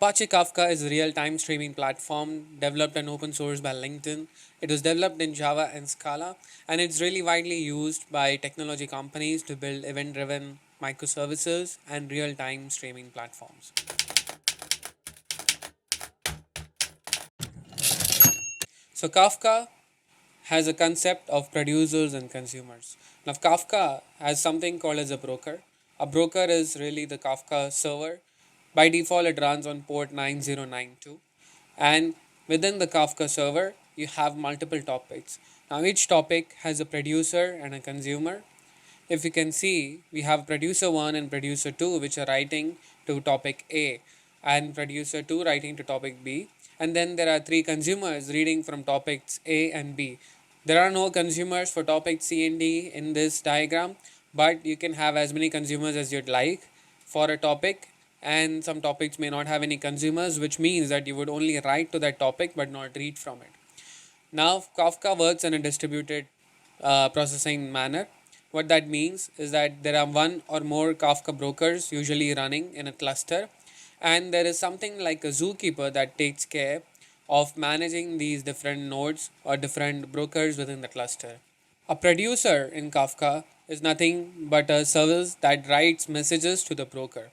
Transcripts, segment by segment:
Apache Kafka is a real-time streaming platform developed and open source by LinkedIn. It was developed in Java and Scala, and it's really widely used by technology companies to build event-driven microservices and real-time streaming platforms. So Kafka has a concept of producers and consumers. Now Kafka has something called as a broker. A broker is really the Kafka server. By default it runs on port 9092, and within the Kafka server you have multiple topics. Now each topic has a producer and a consumer. If you can see, we have producer 1 and producer 2 which are writing to topic A, and producer 2 writing to topic B, and then there are three consumers reading from topics A and B. There are no consumers for topic C and D in this diagram, but you can have as many consumers as you'd like for a topic, and some topics may not have any consumers, which means that you would only write to that topic but not read from it. Now Kafka works in a distributed processing manner. What that means is that there are one or more Kafka brokers usually running in a cluster, and there is something like a Zookeeper that takes care of managing these different nodes or different brokers within the cluster. A producer in Kafka is nothing but a service that writes messages to the broker.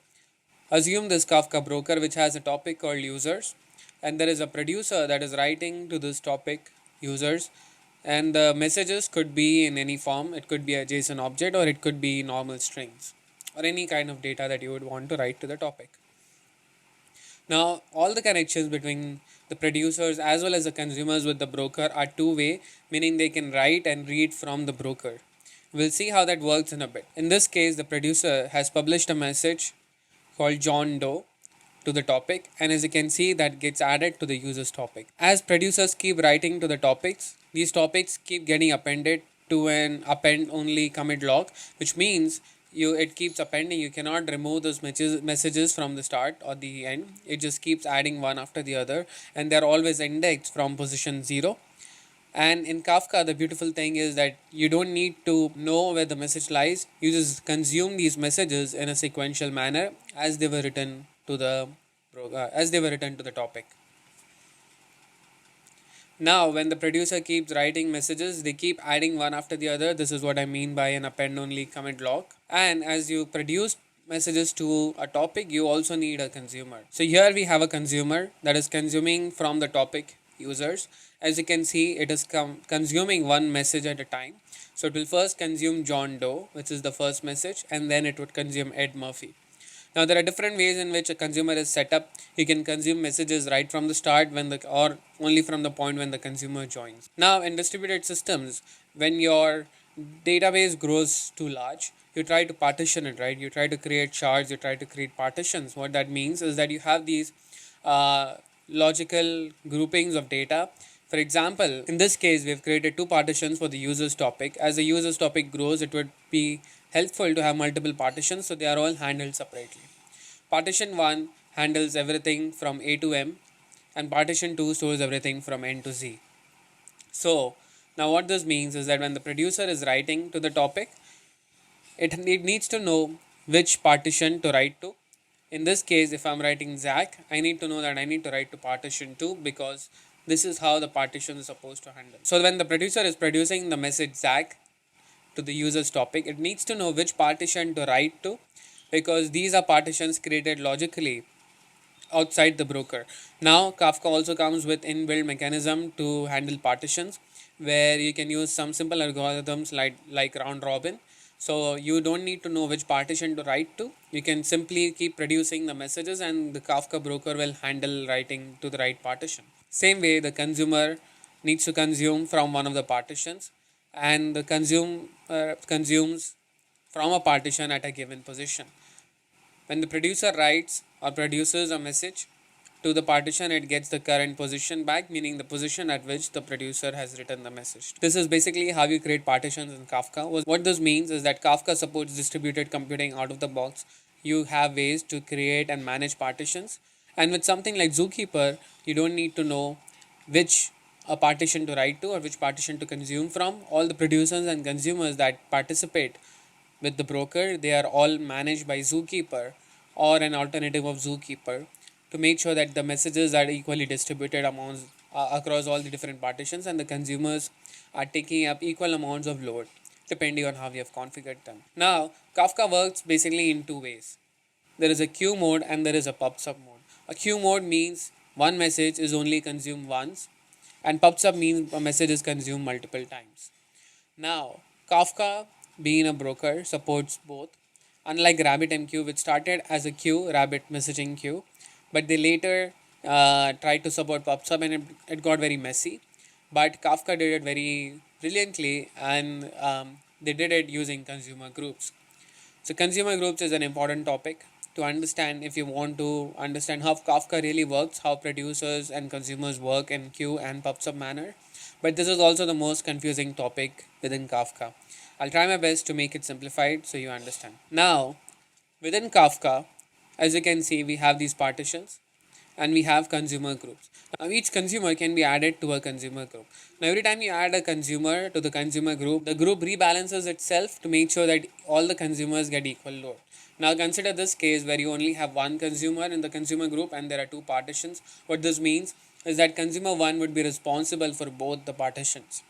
Assume this Kafka broker which has a topic called users, and there is a producer that is writing to this topic users, and the messages could be in any form. It could be a JSON object, or it could be normal strings, or any kind of data that you would want to write to the topic. Now all the connections between the producers as well as the consumers with the broker are two-way, meaning they can write and read from the broker. We'll see how that works in a bit. In this case, the producer has published a message called John Doe to the topic, and as you can see, that gets added to the user's topic. As producers keep writing to the topics, these topics keep getting appended to an append only commit log, which means it keeps appending. You cannot remove those messages from the start or the end. It just keeps adding one after the other, and they're always indexed from position 0. And in Kafka, the beautiful thing is that you don't need to know where the message lies. You just consume these messages in a sequential manner as they were written to the topic. Now, when the producer keeps writing messages, they keep adding one after the other. This is what I mean by an append-only commit log. And as you produce messages to a topic, you also need a consumer. So here we have a consumer that is consuming from the topic users. As you can see, it is consuming one message at a time. So it will first consume John Doe, which is the first message, and then it would consume Ed Murphy. Now there are different ways in which a consumer is set up. You can consume messages right from the start or only from the point when the consumer joins. Now in distributed systems, when your database grows too large, you try to partition it, right? You try to create shards, you try to create partitions. What that means is that you have these logical groupings of data. For example, in this case, we have created two partitions for the user's topic. As the user's topic grows, it would be helpful to have multiple partitions, so they are all handled separately. Partition 1 handles everything from A to M, and partition 2 stores everything from N to Z. So now what this means is that when the producer is writing to the topic, it needs to know which partition to write to. In this case, if I'm writing Zach, I need to know that I need to write to partition 2, because this is how the partition is supposed to handle. So when the producer is producing the message Zach to the user's topic, it needs to know which partition to write to, because these are partitions created logically outside the broker. Now Kafka also comes with inbuilt mechanism to handle partitions, where you can use some simple algorithms like round robin. So you don't need to know which partition to write to. You can simply keep producing the messages, and the Kafka broker will handle writing to the right partition. Same way, the consumer needs to consume from one of the partitions, and the consumes from a partition at a given position. When the producer writes or produces a message to the partition, it gets the current position back, meaning the position at which the producer has written the message. This is basically how you create partitions in Kafka. What this means is that Kafka supports distributed computing out of the box. You have ways to create and manage partitions, and with something like Zookeeper, you don't need to know which a partition to write to or which partition to consume from. All the producers and consumers that participate with the broker, they are all managed by Zookeeper or an alternative of Zookeeper. to make sure that the messages are equally distributed across all the different partitions, and the consumers are taking up equal amounts of load depending on how we have configured them. Now, Kafka works basically in two ways. There is a queue mode and there is a pub sub mode. A queue mode means one message is only consumed once, and pub sub means a message is consumed multiple times. Now, Kafka, being a broker, supports both. Unlike RabbitMQ, which started as a queue, Rabbit messaging queue, but they later tried to support PubSub, and it got very messy. But Kafka did it very brilliantly, and they did it using consumer groups. So, consumer groups is an important topic to understand if you want to understand how Kafka really works, how producers and consumers work in queue and PubSub manner. But this is also the most confusing topic within Kafka. I'll try my best to make it simplified so you understand. Now, within Kafka, as you can see, we have these partitions and we have consumer groups. Now, each consumer can be added to a consumer group. Now, every time you add a consumer to the consumer group, the group rebalances itself to make sure that all the consumers get equal load. Now, consider this case where you only have one consumer in the consumer group and there are two partitions. What this means is that consumer 1 would be responsible for both the partitions.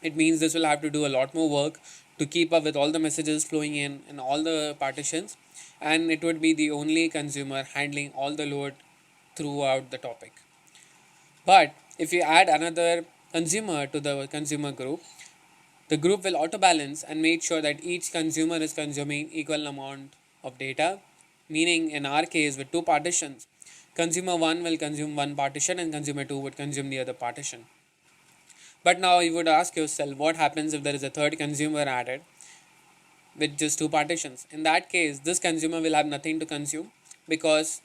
It means this will have to do a lot more work to keep up with all the messages flowing in all the partitions, and it would be the only consumer handling all the load throughout the topic. But if you add another consumer to the consumer group, the group will auto balance and make sure that each consumer is consuming equal amount of data, meaning in our case with two partitions, consumer 1 will consume one partition and consumer 2 would consume the other partition. But now you would ask yourself, what happens if there is a third consumer added with just two partitions? In that case, this consumer will have nothing to consume, because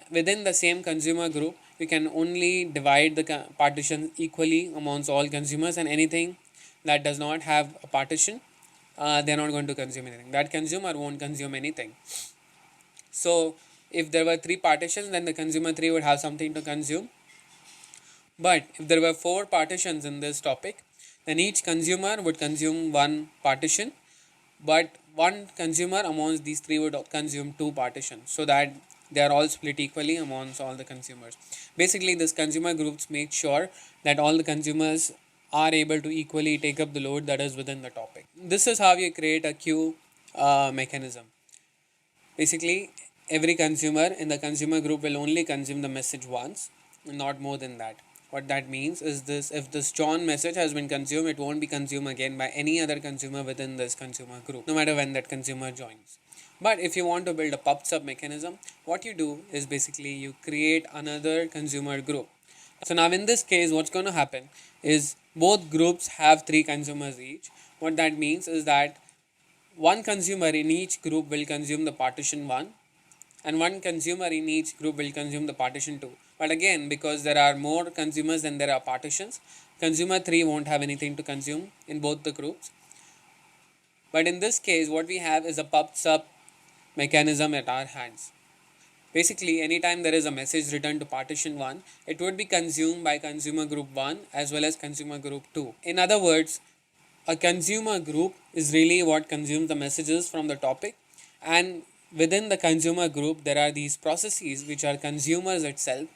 within the same consumer group, you can only divide the partition equally amongst all consumers, and anything that does not have a partition, they're not going to consume anything. That consumer won't consume anything. So if there were three partitions, then the consumer 3 would have something to consume. But if there were four partitions in this topic, then each consumer would consume one partition, but one consumer amongst these three would consume two partitions, so that they are all split equally amongst all the consumers. Basically, this consumer groups make sure that all the consumers are able to equally take up the load that is within the topic. This is how you create a queue mechanism. Basically, every consumer in the consumer group will only consume the message once, not more than that. What that means is this: if this John message has been consumed, it won't be consumed again by any other consumer within this consumer group, no matter when that consumer joins. But if you want to build a pub sub mechanism, what you do is basically you create another consumer group. So now in this case, what's going to happen is both groups have three consumers each. What that means is that one consumer in each group will consume the partition 1, and one consumer in each group will consume the partition 2. But again, because there are more consumers than there are partitions, consumer 3 won't have anything to consume in both the groups. But in this case, what we have is a pub sub mechanism at our hands. Basically, anytime there is a message returned to partition 1, it would be consumed by consumer group 1 as well as consumer group 2. In other words, a consumer group is really what consumes the messages from the topic, and within the consumer group there are these processes which are consumers itself,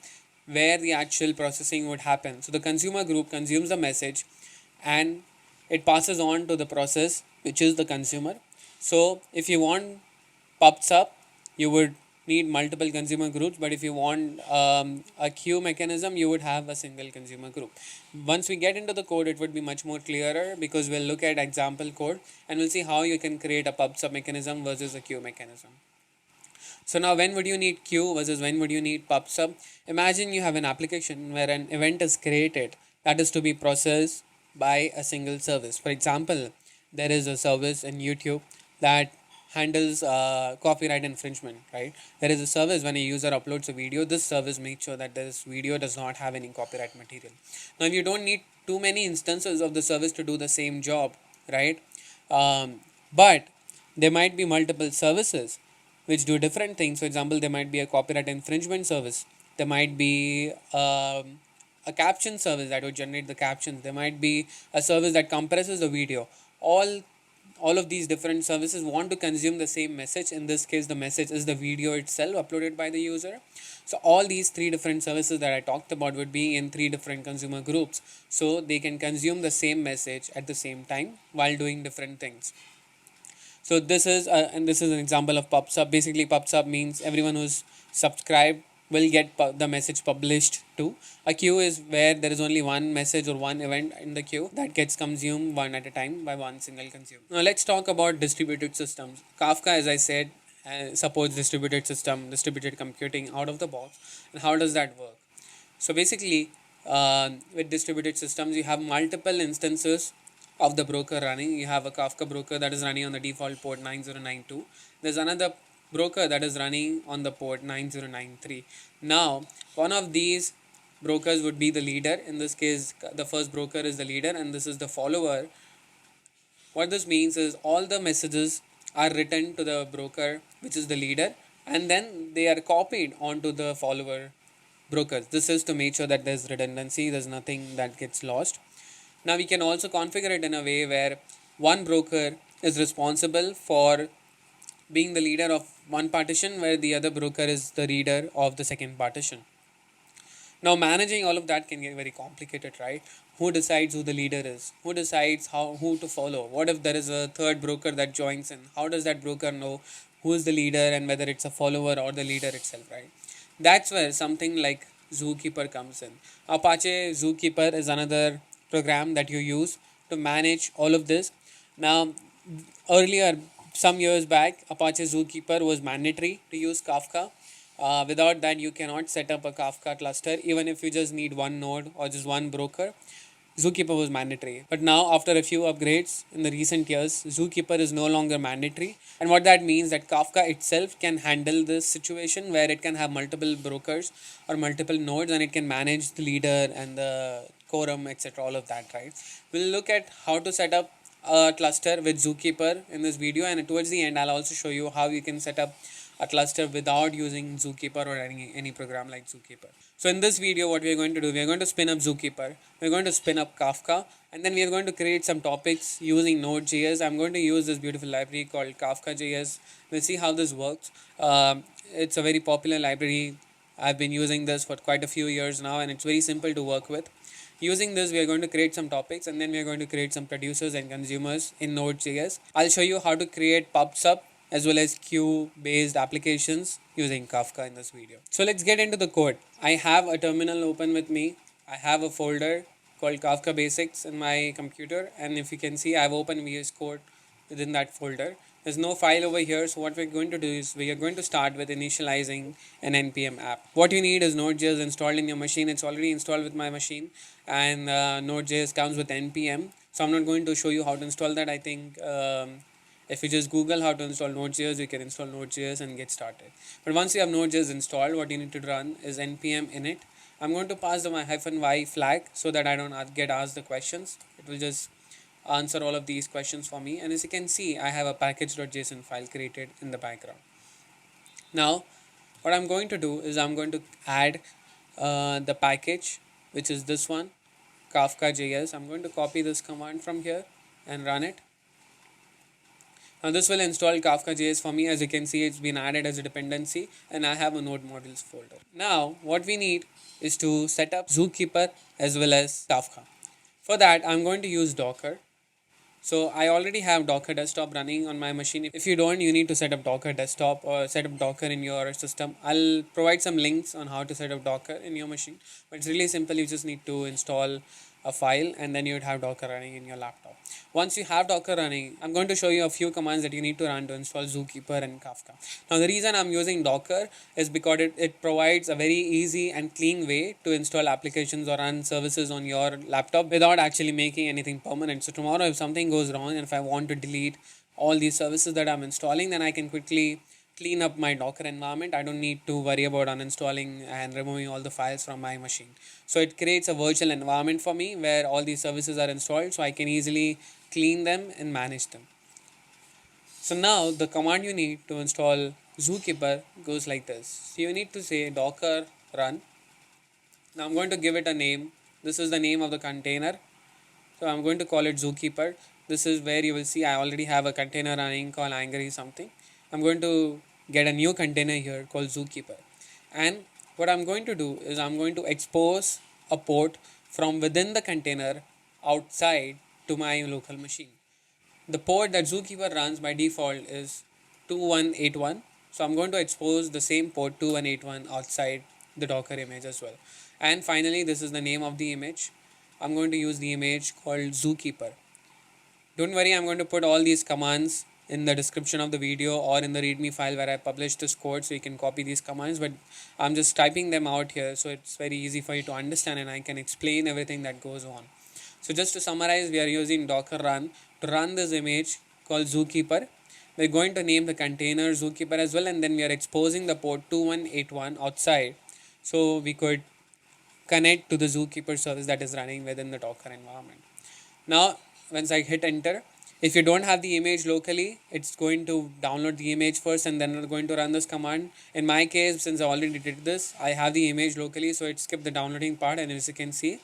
where the actual processing would happen. So the consumer group consumes the message and it passes on to the process which is the consumer. So if you want pubs up, you would need multiple consumer groups, but if you want a queue mechanism, you would have a single consumer group. Once we get into the code, it would be much more clearer, because we'll look at example code and we'll see how you can create a pub sub mechanism versus a queue mechanism. So now, when would you need queue versus when would you need pub sub? Imagine you have an application where an event is created that is to be processed by a single service. For example, there is a service in YouTube that handles copyright infringement, right? There is a service when a user uploads a video, this service makes sure that this video does not have any copyright material. Now, you don't need too many instances of the service to do the same job, right? But there might be multiple services which do different things. For example, there might be a copyright infringement service. There might be a caption service that would generate the captions. There might be a service that compresses the video. All all of these different services want to consume the same message. In this case, the message is the video itself uploaded by the user. So all these three different services that I talked about would be in three different consumer groups. So they can consume the same message at the same time while doing different things. So this is an example of PubSub. Basically, PubSub means everyone who's subscribed will get the message published to. A queue is where there is only one message or one event in the queue that gets consumed one at a time by one single consumer. Now let's talk about distributed systems. Kafka, as I said, supports distributed system, distributed computing out of the box. And how does that work? So basically, with distributed systems, you have multiple instances of the broker running. You have a Kafka broker that is running on the default port 9092. There's another broker that is running on the port 9093. Now, one of these brokers would be the leader. In this case, the first broker is the leader and this is the follower. What this means is all the messages are written to the broker, which is the leader, and then they are copied onto the follower brokers. This is to make sure that there's redundancy, there's nothing that gets lost. Now we can also configure it in a way where one broker is responsible for being the leader of one partition, where the other broker is the reader of the second partition. Now managing all of that can get very complicated, right? Who decides who the leader is? Who decides who to follow? What if there is a third broker that joins in? How does that broker know who is the leader and whether it's a follower or the leader itself, right? That's where something like Zookeeper comes in. Apache Zookeeper is another program that you use to manage all of this. Now, earlier, some years back, Apache Zookeeper was mandatory to use Kafka. Without that, you cannot set up a Kafka cluster, even if you just need one node or just one broker. Zookeeper was mandatory. But now, after a few upgrades in the recent years, Zookeeper is no longer mandatory. And what that means that Kafka itself can handle this situation where it can have multiple brokers or multiple nodes and it can manage the leader and the quorum, etc. All of that, right? We'll look at how to set up a cluster with Zookeeper in this video, and towards the end, I'll also show you how you can set up a cluster without using Zookeeper or any program like Zookeeper. So in this video, what we are going to do, we are going to spin up Zookeeper, we are going to spin up Kafka, and then we are going to create some topics using Node.js. I'm going to use this beautiful library called Kafka.js. We'll see how this works. It's a very popular library. I've been using this for quite a few years now, and it's very simple to work with. Using this, we are going to create some topics, and then we are going to create some producers and consumers in Node.js. I'll show you how to create PubSub as well as queue-based applications using Kafka in this video. So let's get into the code. I have a terminal open with me. I have a folder called Kafka Basics in my computer, and if you can see, I've opened VS Code within that folder. There's no file over here, so what we're going to do is we are going to start with initializing an npm app. What you need is Node.js installed in your machine. It's already installed with my machine, and Node.js comes with npm. So I'm not going to show you how to install that. I think if you just Google how to install Node.js, you can install Node.js and get started. But once you have Node.js installed, what you need to run is npm init. I'm going to pass the -y flag so that I don't get asked the questions. It will just answer all of these questions for me. And as you can see, I have a package.json file created in the background. Now, what I'm going to do is I'm going to add the package, which is this one, Kafka.js. I'm going to copy this command from here and run it. Now this will install Kafka.js for me. As you can see, it's been added as a dependency, and I have a node modules folder. Now what we need is to set up Zookeeper as well as Kafka. For that, I'm going to use Docker. So I already have Docker desktop running on my machine. If you don't, you need to set up Docker desktop or set up Docker in your system. I'll provide some links on how to set up Docker in your machine, but it's really simple. You just need to install a file and then you would have Docker running in your laptop. Once you have Docker running, I'm going to show you a few commands that you need to run to install Zookeeper and Kafka. Now the reason I'm using Docker is because it provides a very easy and clean way to install applications or run services on your laptop without actually making anything permanent. So tomorrow if something goes wrong and if I want to delete all these services that I'm installing, then I can quickly clean up my Docker environment. I don't need to worry about uninstalling and removing all the files from my machine. So it creates a virtual environment for me where all these services are installed, so I can easily clean them and manage them. So now the command you need to install Zookeeper goes like this. So you need to say docker run. Now I'm going to give it a name. This is the name of the container So I'm going to call it Zookeeper. This is where you will see I already have a container running called angry something. I'm going to get a new container here called Zookeeper. And what I'm going to do is I'm going to expose a port from within the container outside to my local machine. The port that Zookeeper runs by default is 2181. So I'm going to expose the same port 2181 outside the Docker image as well. And finally, this is the name of the image. I'm going to use the image called Zookeeper. Don't worry, I'm going to put all these commands in the description of the video or in the readme file where I published this code, so you can copy these commands, but I'm just typing them out here so it's very easy for you to understand and I can explain everything that goes on. So just to summarize, we are using docker run to run this image called Zookeeper. We're going to name the container Zookeeper as well, and then we are exposing the port 2181 outside so we could connect to the Zookeeper service that is running within the Docker environment. Now, once I hit enter, if you don't have the image locally, it's going to download the image first and then it's going to run this command. In my case, since I already did this, I have the image locally, so it skipped the downloading part, and as you can see,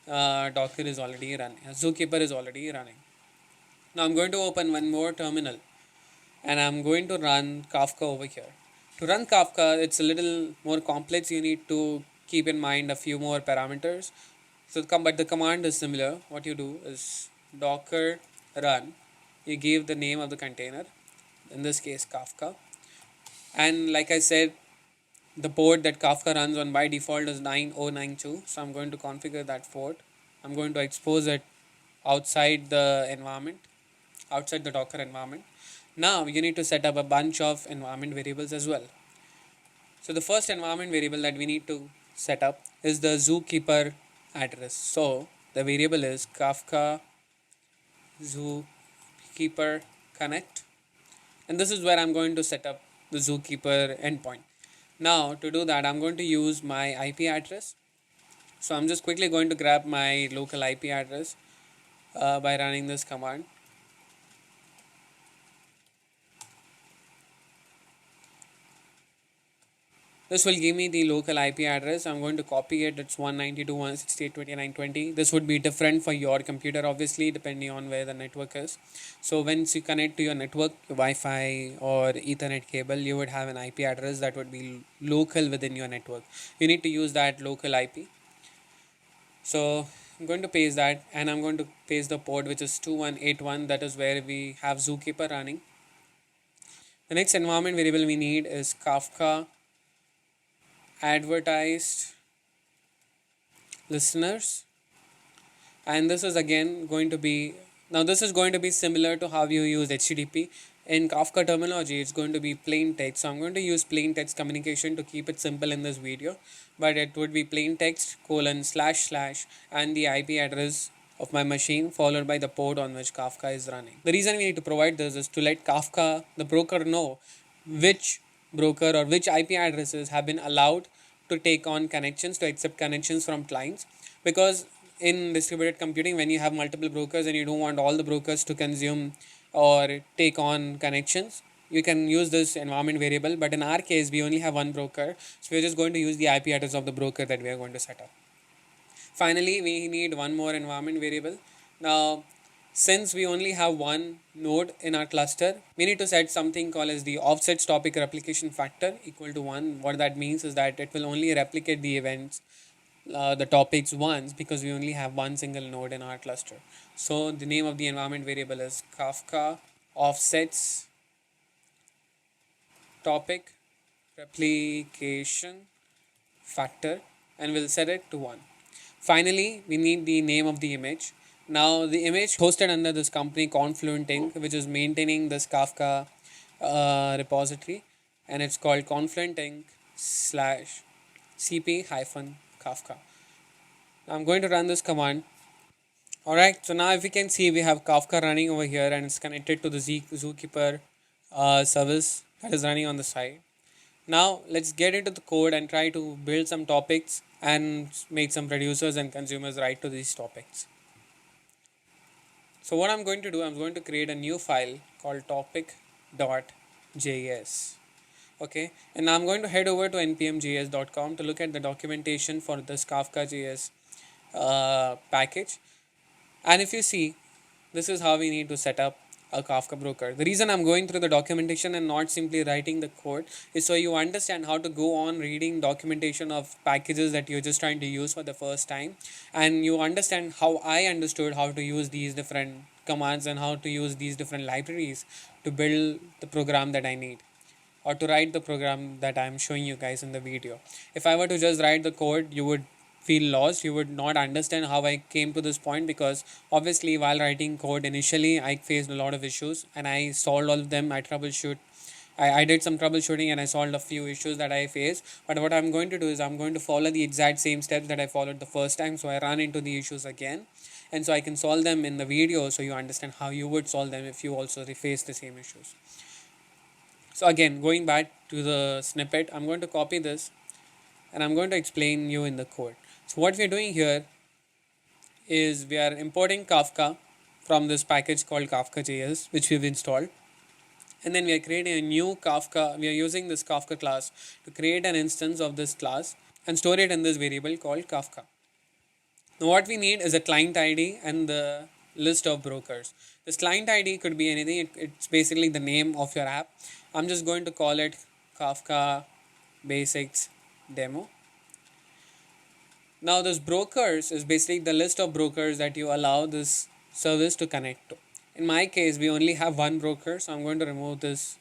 Docker is already running. Zookeeper is already running. Now I'm going to open one more terminal and I'm going to run Kafka over here. To run Kafka, it's a little more complex. You need to keep in mind a few more parameters. But the command is similar. What you do is docker run. You give the name of the container, in this case Kafka. And like I said, the port that Kafka runs on by default is 9092. So I'm going to configure that port. I'm going to expose it outside the environment, outside the Docker environment. Now you need to set up a bunch of environment variables as well. So the first environment variable that we need to set up is the Zookeeper address. So the variable is Kafka Zookeeper connect, and this is where I'm going to set up the Zookeeper endpoint. Now to do that, I'm going to use my IP address. So I'm just quickly going to grab my local IP address by running this command. This will give me the local IP address. I'm going to copy it. It's 192.168.29.20. This would be different for your computer, obviously, depending on where the network is. So once you connect to your network, Wi-Fi or Ethernet cable, you would have an IP address that would be local within your network. You need to use that local IP. So I'm going to paste that, and I'm going to paste the port which is 2181. That is where we have Zookeeper running. The next environment variable we need is Kafka advertised listeners, and this is again going to be, now this is going to be similar to how you use HTTP. In Kafka terminology, it's going to be plain text. So I'm going to use plain text communication to keep it simple in this video, but it would be plain text : and the IP address of my machine followed by the port on which Kafka is running. The reason we need to provide this is to let Kafka, the broker, know which broker or which IP addresses have been allowed to take on connections, to accept connections from clients. Because in distributed computing, when you have multiple brokers and you don't want all the brokers to consume or take on connections, you can use this environment variable. But in our case, we only have one broker, so we're just going to use the IP address of the broker that we are going to set up. Finally, we need one more environment variable. Now, since we only have one node in our cluster, we need to set something called as the offsets topic replication factor equal to 1. What that means is that it will only replicate the events, the topics once, because we only have one single node in our cluster. So the name of the environment variable is Kafka offsets topic replication factor, and we'll set it to 1. Finally, we need the name of the image. Now, the image hosted under this company Confluent Inc., which is maintaining this Kafka repository, and it's called Confluent Inc. /cp-kafka. Now, I'm going to run this command. Alright, so now if you can see, we have Kafka running over here and it's connected to the Zookeeper service that is running on the side. Now let's get into the code and try to build some topics and make some producers and consumers write to these topics. So what I'm going to do, I'm going to create a new file called topic.js. Okay, and now I'm going to head over to npmjs.com to look at the documentation for this Kafka.js package. And if you see, this is how we need to set up a Kafka broker. The reason I'm going through the documentation and not simply writing the code is so you understand how to go on reading documentation of packages that you're just trying to use for the first time, and you understand how I understood how to use these different commands and how to use these different libraries to build the program that I need, or to write the program that I'm showing you guys in the video. If I were to just write the code, you would feel lost. You would not understand how I came to this point, because obviously while writing code initially I faced a lot of issues and I solved all of them. I did some troubleshooting and I solved a few issues that I faced. But what I'm going to do is I'm going to follow the exact same steps that I followed the first time, so I run into the issues again, and so I can solve them in the video so you understand how you would solve them if you also face the same issues. So again, going back to the snippet, I'm going to copy this and I'm going to explain you in the code. So what we're doing here is we are importing Kafka from this package called Kafka.js, which we've installed. And then we are creating a new Kafka. We are using this Kafka class to create an instance of this class and store it in this variable called Kafka. Now what we need is a client ID and the list of brokers. This client ID could be anything. It's basically the name of your app. I'm just going to call it Kafka Basics Demo. Now this brokers is basically the list of brokers that you allow this service to connect to. In my case, we only have one broker, so I'm going to remove this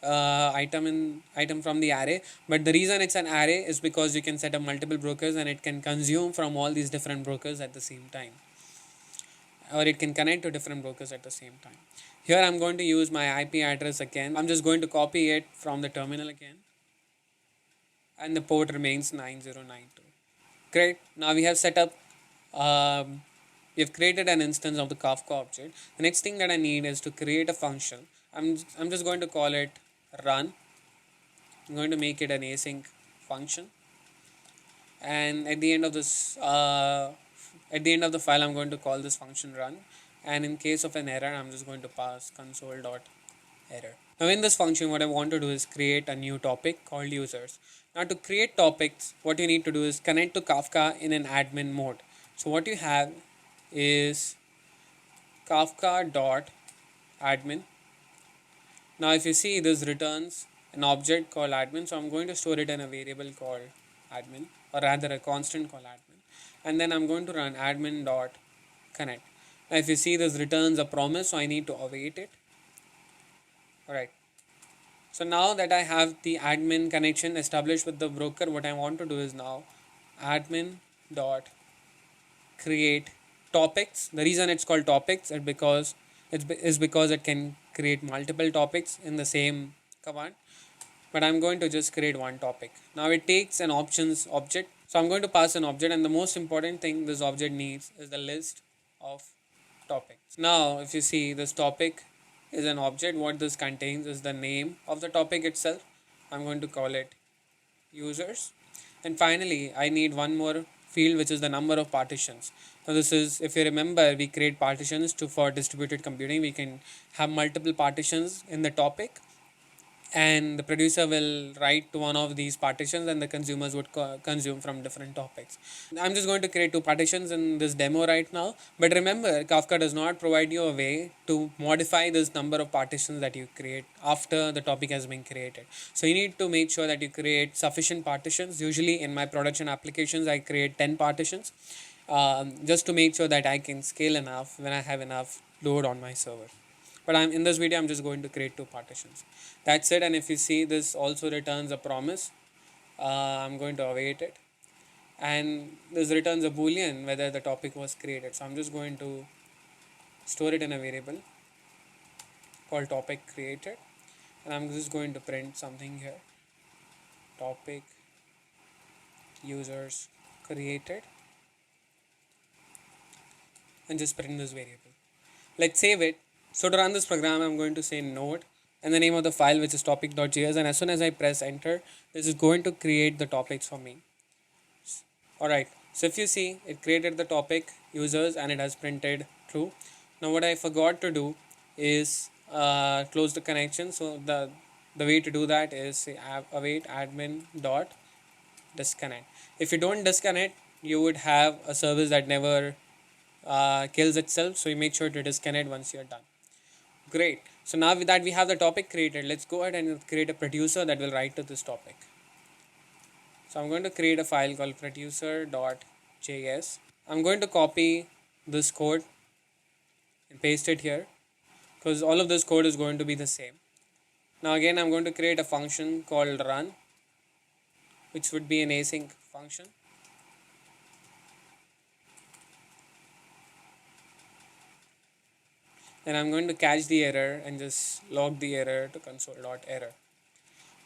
item from the array. But the reason it's an array is because you can set up multiple brokers and it can consume from all these different brokers at the same time, or it can connect to different brokers at the same time. Here I'm going to use my IP address again. I'm just going to copy it from the terminal again, and the port remains 9092. Great. Now we have set up, we have created an instance of the Kafka object. The next thing that I need is to create a function. I'm just going to call it run. I'm going to make it an async function, and at the end of this at the end of the file I'm going to call this function run, and in case of an error I'm just going to pass console.error. Now in this function what I want to do is create a new topic called users. Now to create topics, what you need to do is connect to Kafka in an admin mode. So what you have is kafka.admin. Now if you see, this returns an object called admin, so I'm going to store it in a variable called admin, or rather a constant called admin, and then I'm going to run admin.connect. Now if you see, this returns a promise, so I need to await it. Alright, so now that I have the admin connection established with the broker, what I want to do is now admin dot create topics. The reason it's called topics is because it can create multiple topics in the same command, but I'm going to just create one topic. Now it takes an options object, so I'm going to pass an object, and the most important thing this object needs is the list of topics. Now if you see, this topic is an object. What this contains is the name of the topic itself. I'm going to call it users, and finally I need one more field, which is the number of partitions. Now this is, if you remember, we create partitions for distributed computing. We can have multiple partitions in the topic, and the producer will write to one of these partitions and the consumers would consume from different topics. I'm just going to create two partitions in this demo right now, but remember, Kafka does not provide you a way to modify this number of partitions that you create after the topic has been created. So you need to make sure that you create sufficient partitions. Usually in my production applications I create 10 partitions, just to make sure that I can scale enough when I have enough load on my server. But in this video I'm just going to create two partitions. That's it. And if you see, this also returns a promise. I'm going to await it, and this returns a boolean whether the topic was created. So I'm just going to store it in a variable called topic created, and I'm just going to print something here, topic users created, and just print this variable. Let's save it. So to run this program, I'm going to say node and the name of the file, which is topic.js, and as soon as I press enter, this is going to create the topics for me. Alright, so if you see, it created the topic users and it has printed true. Now what I forgot to do is close the connection. So the way to do that is say await admin dot disconnect. If you don't disconnect, you would have a service that never kills itself. So you make sure to disconnect once you're done. Great. So now with that we have the topic created, let's go ahead and create a producer that will write to this topic. So I'm going to create a file called producer.js. I'm going to copy this code and paste it here because all of this code is going to be the same. Now again I'm going to create a function called run, which would be an async function. Then I'm going to catch the error and just log the error to console.error.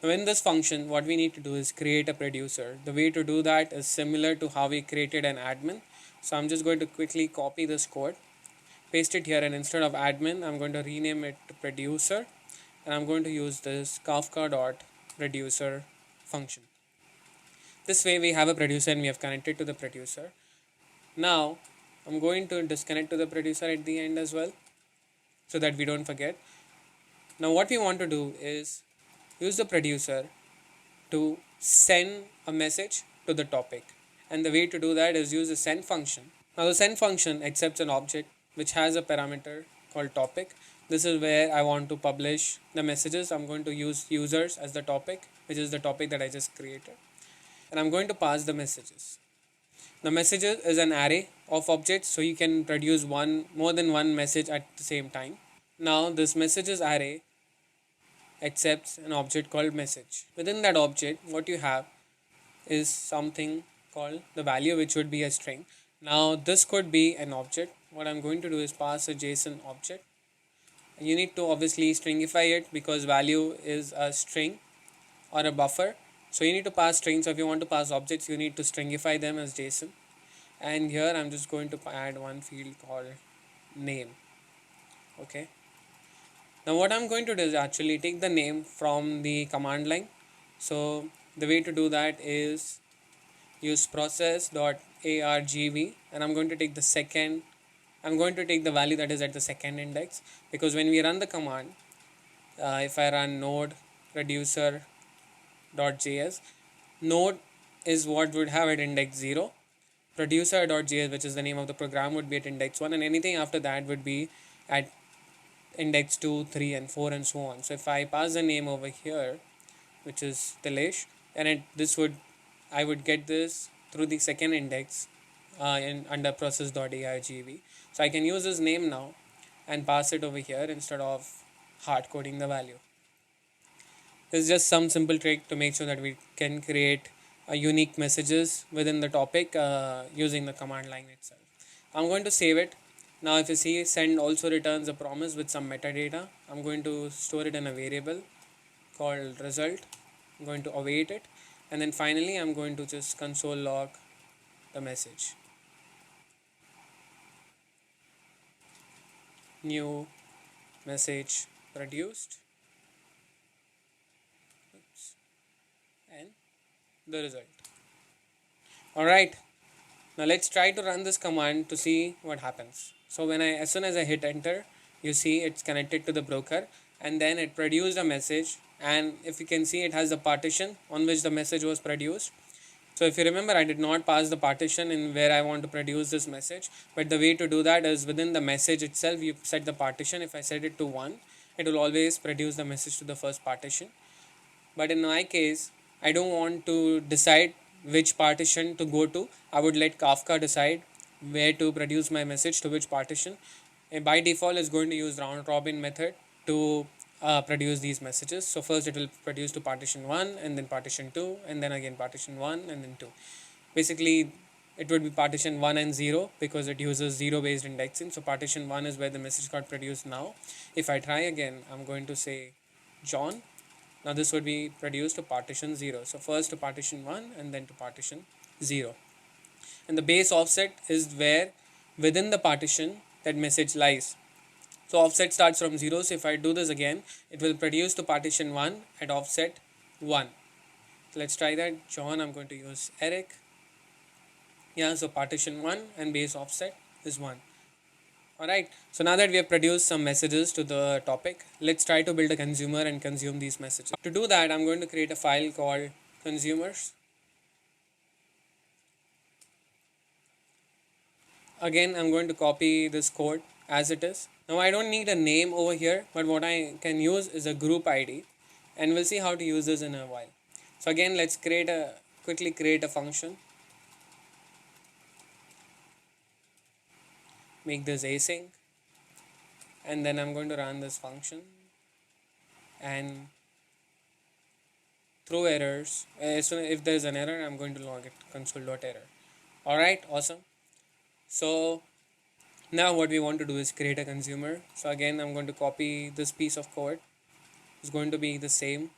Now in this function, what we need to do is create a producer. The way to do that is similar to how we created an admin. So I'm just going to quickly copy this code, paste it here, and instead of admin, I'm going to rename it to producer, and I'm going to use this Kafka.producer function. This way we have a producer and we have connected to the producer. Now I'm going to disconnect to the producer at the end as well, so that we don't forget. Now what we want to do is use the producer to send a message to the topic, and the way to do that is use the send function. Now the send function accepts an object which has a parameter called topic. This is where I want to publish the messages. I'm going to use users as the topic, which is the topic that I just created, and I'm going to pass the messages. The messages is an array of objects, so you can produce more than one message at the same time. Now this messages array accepts an object called message. Within that object, what you have is something called the value, which would be a string. Now this could be an object. What I'm going to do is pass a JSON object. You need to obviously stringify it because value is a string or a buffer. So you need to pass strings. So if you want to pass objects, you need to stringify them as JSON. And here I'm just going to add one field called name. Okay. Now what I'm going to do is actually take the name from the command line. So the way to do that is use process.argv, and I'm going to take the value that is at the second index, because when we run the command, if I run node producer.js, node is what would have at index 0, producer.js, which is the name of the program, would be at index 1, and anything after that would be at index 2, 3 and 4 and so on. So if I pass the name over here, which is Tilesh, and I would get this through the second index under process.argv. So I can use this name now and pass it over here instead of hard coding the value. This is just some simple trick to make sure that we can create unique messages within the topic using the command line itself. I'm going to save it. Now if you see, send also returns a promise with some metadata. I'm going to store it in a variable called result. I'm going to await it, and then finally I'm going to just console log the message. New message produced. Oops. And the result. Alright, now let's try to run this command to see what happens. So as soon as I hit enter, you see it's connected to the broker, and then it produced a message, and if you can see, it has the partition on which the message was produced. So if you remember, I did not pass the partition in where I want to produce this message, but the way to do that is within the message itself you set the partition. If I set it to 1, it will always produce the message to the first partition. But in my case, I don't want to decide which partition to go to. I would let Kafka decide where to produce my message to which partition. And by default, it's going to use round robin method to produce these messages. So first it will produce to partition 1, and then partition 2, and then again partition 1, and then 2. Basically, it would be partition 1 and 0 because it uses 0 based indexing. So partition 1 is where the message got produced now. If I try again, I'm going to say John. Now this would be produced to partition 0. So first to partition 1 and then to partition 0. And the base offset is where within the partition that message lies. So offset starts from 0. So if I do this again, it will produce to partition 1 at offset 1. So let's try that. John, I'm going to use Eric. Yeah, so partition 1 and base offset is 1. Alright, so now that we have produced some messages to the topic, let's try to build a consumer and consume these messages. To do that, I'm going to create a file called consumers. Again, I'm going to copy this code as it is. Now I don't need a name over here, but what I can use is a group ID, and we'll see how to use this in a while. So again, let's quickly create a function, make this async, and then I'm going to run this function and throw errors. So if there's an error, I'm going to log it console.error. Alright, awesome. So now what we want to do is create a consumer. So again, I'm going to copy this piece of code. It's going to be the same.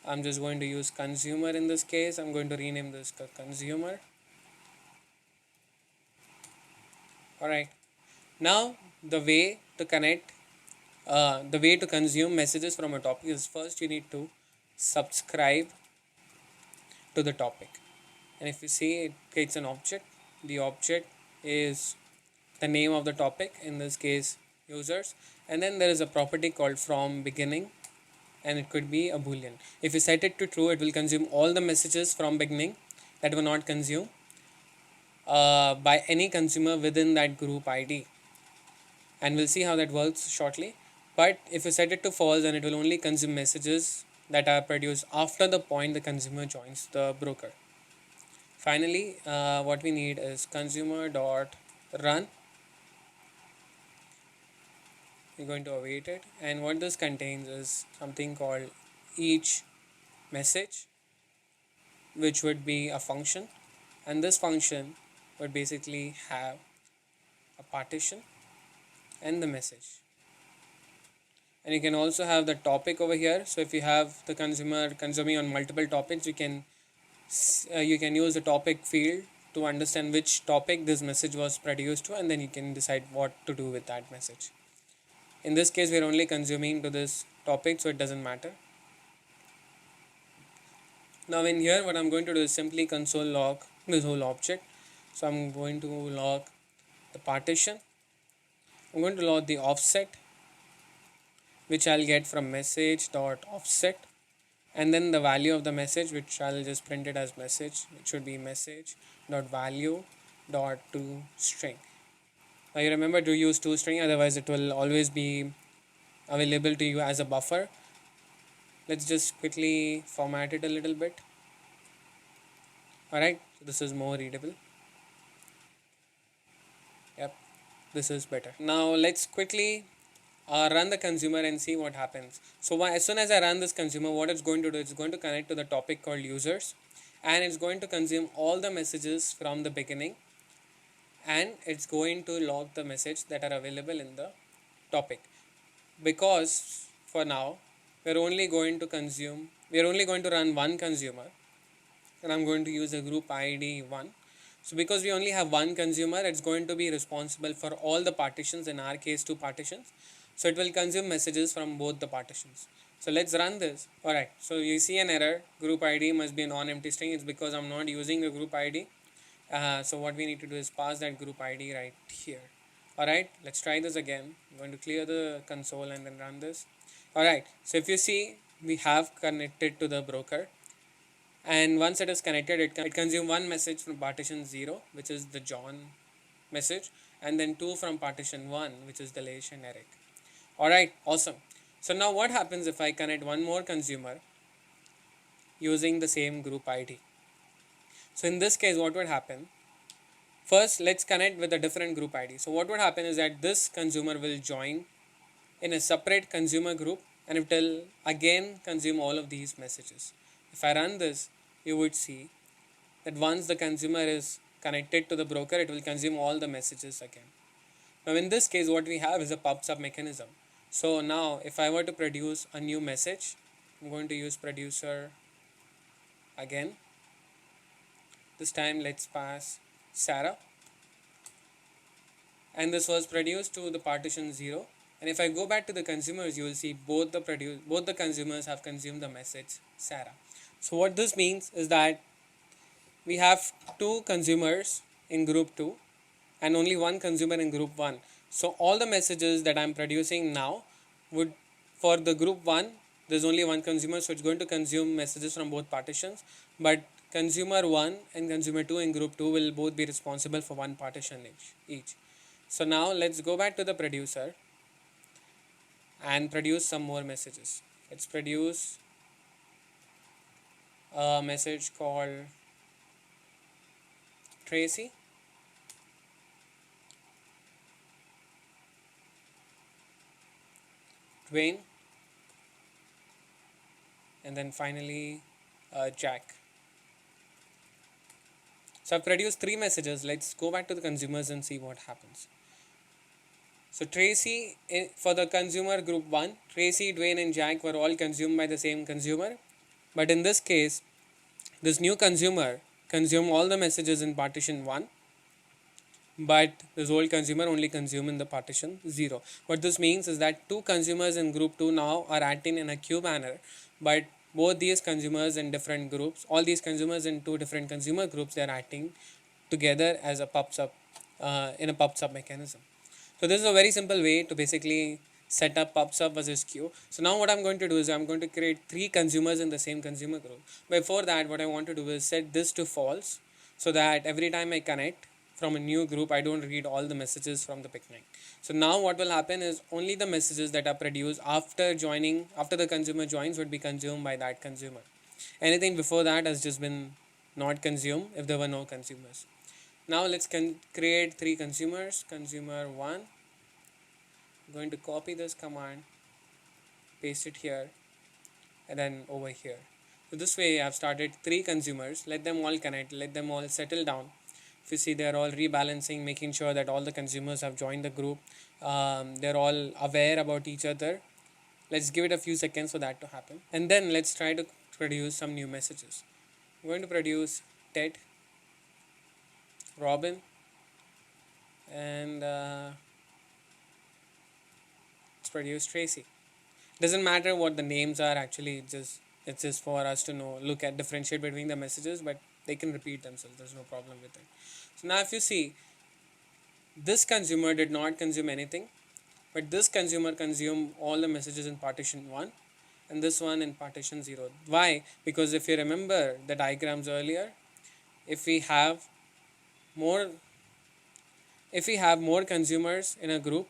I'm just going to use consumer in this case. I'm going to rename this consumer. Alright. Now the way to consume messages from a topic is first you need to subscribe to the topic. And if you see, it creates an object. The object is the name of the topic, in this case users, and then there is a property called from beginning, and it could be a boolean. If you set it to true, it will consume all the messages from beginning that were not consumed by any consumer within that group ID, and we'll see how that works shortly. But if you set it to false, then it will only consume messages that are produced after the point the consumer joins the broker. Finally, what we need is consumer.run. We're going to await it, and what this contains is something called each message, which would be a function, and this function would basically have a partition and the message. And you can also have the topic over here. So if you have the consumer consuming on multiple topics, you can use the topic field to understand which topic this message was produced to, and then you can decide what to do with that message. In this case, we're only consuming to this topic, so it doesn't matter. Now in here, what I'm going to do is simply console log this whole object. So I'm going to log the partition. I'm going to log the offset, which I'll get from message.offset, and then the value of the message, which I'll just print it as message. It should be message.value.toString. Now you remember to use toString, otherwise it will always be available to you as a buffer. Let's just quickly format it a little bit. Alright, so this is more readable. Yep, this is better. Now let's quickly run the consumer and see what happens. So as soon as I run this consumer, what it's going to do, it's going to connect to the topic called users, and it's going to consume all the messages from the beginning, and it's going to log the message that are available in the topic. Because for now we're only going to run one consumer, and I'm going to use a group ID 1. So because we only have one consumer, it's going to be responsible for all the partitions, in our case 2 partitions. So it will consume messages from both the partitions. So let's run this. Alright, so you see an error, group ID must be a non-empty string. It's because I'm not using the group ID. So what we need to do is pass that group ID right here. Alright, let's try this again. I'm going to clear the console and then run this. Alright, so if you see, we have connected to the broker, and once it is connected, it consumes one message from partition 0, which is the John message, and then 2 from partition 1, which is the Leish and Eric. Alright, awesome. So now what happens if I connect one more consumer using the same group ID? So in this case, what would happen? First, let's connect with a different group ID. So what would happen is that this consumer will join in a separate consumer group, and it will again consume all of these messages. If I run this, you would see that once the consumer is connected to the broker, it will consume all the messages again. Now in this case, what we have is a pub sub mechanism. So now if I were to produce a new message, I'm going to use producer again. This time let's pass Sarah, and this was produced to the partition 0. And if I go back to the consumers, you will see both the consumers have consumed the message Sarah. So what this means is that we have 2 consumers in group 2 and only 1 consumer in group 1. So all the messages that I'm producing now would, for the group 1, there's only 1 consumer, so it's going to consume messages from both partitions. But consumer 1 and consumer 2 in group 2 will both be responsible for one partition each. So now let's go back to the producer and produce some more messages. Let's produce a message called Tracy, Dwayne, and then finally Jack. So I've produced three messages. Let's go back to the consumers and see what happens. So Tracy, for the consumer group 1, Tracy, Dwayne and Jack were all consumed by the same consumer. But in this case, this new consumer consumed all the messages in partition 1, but this old consumer only consumed in the partition 0. What this means is that two consumers in group 2 now are acting in a queue manner, but both these consumers in different groups, all these consumers in two different consumer groups, they are acting together as a pub sub in a pub sub mechanism. So this is a very simple way to basically set up pub sub versus queue. So now what I'm going to do is I'm going to create three consumers in the same consumer group. Before that, what I want to do is set this to false, so that every time I connect from a new group, I don't read all the messages from the picnic. So now what will happen is only the messages that are produced after the consumer joins would be consumed by that consumer. Anything before that has just been not consumed if there were no consumers. Now let's create three consumers. Consumer 1, I'm going to copy this command, paste it here, and then over here. So this way I've started three consumers. Let them all connect, let them all settle down. If you see, they're all rebalancing, making sure that all the consumers have joined the group. They're all aware about each other. Let's give it a few seconds for that to happen. And then let's try to produce some new messages. I'm going to produce Ted, Robin, and let's produce Tracy. Doesn't matter what the names are, actually. It's just for us to know, look at, differentiate between the messages, but they can repeat themselves. There's no problem with it. So now if you see, this consumer did not consume anything, but this consumer consumed all the messages in partition 1 and this one in partition 0. Why? Because if you remember the diagrams earlier, if we have more consumers in a group,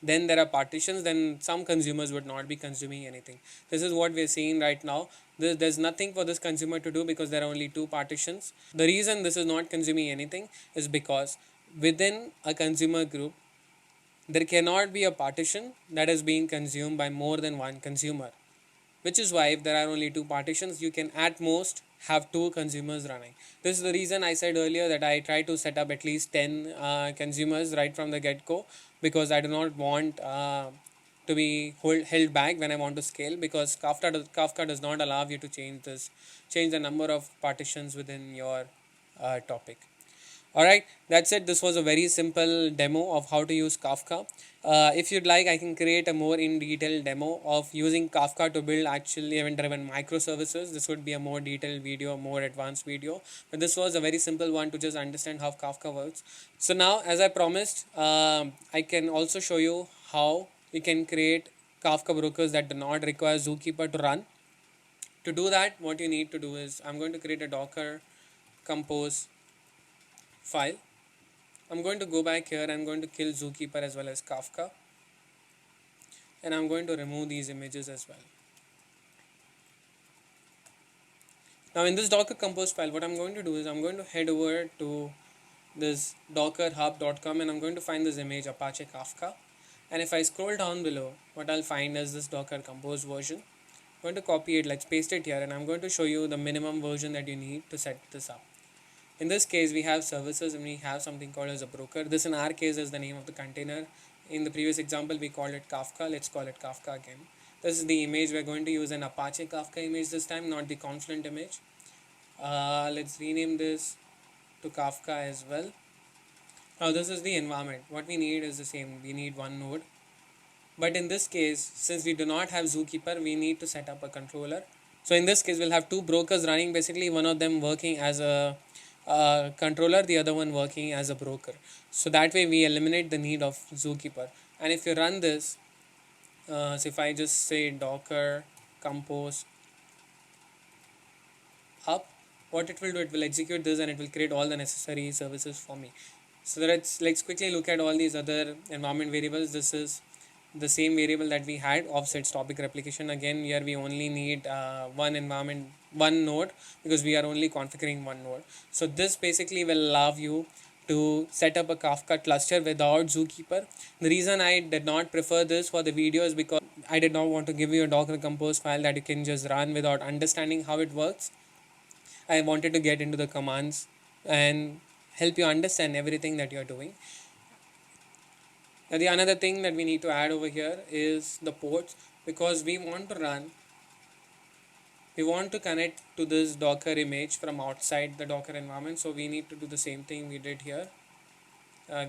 then there are partitions, then some consumers would not be consuming anything. This is what we are seeing right now. There's nothing for this consumer to do because there are only two partitions. The reason this is not consuming anything is because within a consumer group, there cannot be a partition that is being consumed by more than one consumer. Which is why if there are only two partitions, you can at most have two consumers running. This is the reason I said earlier that I try to set up at least 10 consumers right from the get-go, because I do not want to be held back when I want to scale, because Kafka does not allow you to change the number of partitions within your topic. Alright, that's it. This was a very simple demo of how to use Kafka. If you'd like, I can create a more in detail demo of using Kafka to build actually event driven microservices. This would be a more detailed video, more advanced video. But this was a very simple one to just understand how Kafka works. So now, as I promised, I can also show you how you can create Kafka brokers that do not require Zookeeper to run. To do that, what you need to do is, I'm going to create a Docker compose file. I'm going to go back here. I'm going to kill Zookeeper as well as Kafka, and I'm going to remove these images as well. Now in this Docker compose file, what I'm going to do is I'm going to head over to this dockerhub.com and I'm going to find this image Apache Kafka, and if I scroll down below, what I'll find is this Docker compose version. I'm going to copy it, let's paste it here, and I'm going to show you the minimum version that you need to set this up. In this case, we have services and we have something called as a broker. This in our case is the name of the container. In the previous example, we called it Kafka. Let's call it Kafka again. This is the image. We're going to use an Apache Kafka image this time, not the Confluent image. Let's rename this to Kafka as well. Now this is the environment. What we need is the same. We need one node. But in this case, since we do not have Zookeeper, we need to set up a controller. So in this case, we'll have two brokers running, basically one of them working as a controller, the other one working as a broker. So that way we eliminate the need of Zookeeper. And if you run this, so if I just say docker compose up, what it will do, it will execute this and it will create all the necessary services for me. So let's quickly look at all these other environment variables. This is the same variable that we had, offsets topic replication. Again, here we only need one node, because we are only configuring one node. So this basically will allow you to set up a Kafka cluster without Zookeeper. The reason I did not prefer this for the video is because I did not want to give you a Docker Compose file that you can just run without understanding how it works. I wanted to get into the commands and help you understand everything that you're doing. Now, the another thing that we need to add over here is the ports, because we want to connect to this Docker image from outside the Docker environment. So we need to do the same thing we did here.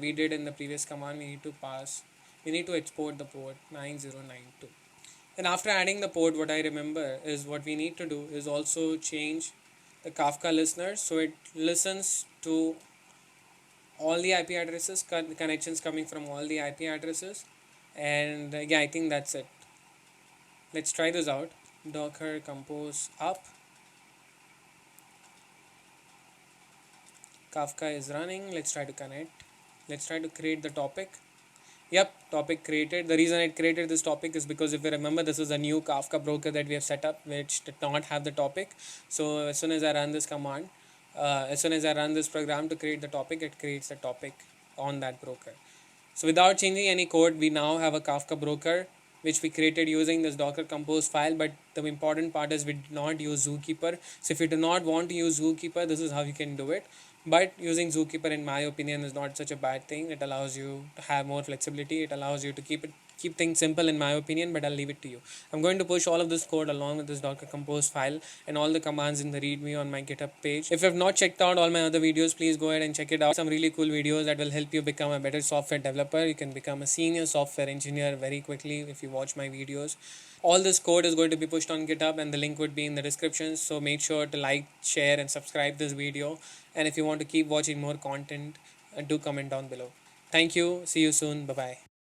We did in the previous command. We need to export the port 9092. And after adding the port, what I remember is what we need to do is also change the Kafka listener, so it listens to all the IP addresses, connections coming from all the IP addresses. And yeah, I think that's it. Let's try this out. Docker compose up. Kafka is running. Let's try to connect. Let's try to create the topic. Yep, topic created. The reason I created this topic is because if you remember, this is a new Kafka broker that we have set up, which did not have the topic. So as soon as I run this command, as soon as I run this program to create the topic, it creates the topic on that broker. So without changing any code, we now have a Kafka broker which we created using this Docker Compose file. But the important part is we did not use Zookeeper. So if you do not want to use Zookeeper, this is how you can do it. But using Zookeeper, in my opinion, is not such a bad thing. It allows you to have more flexibility. It allows you to keep things simple, in my opinion. But I'll leave it to you. I'm going to push all of this code along with this Docker Compose file and all the commands in the README on my GitHub page. If you have not checked out all my other videos, please go ahead and check it out. Some really cool videos that will help you become a better software developer. You can become a senior software engineer very quickly if you watch my videos. All this code is going to be pushed on GitHub, and the link would be in the description. So make sure to like, share, and subscribe this video. And if you want to keep watching more content, do comment down below. Thank you. See you soon. Bye bye.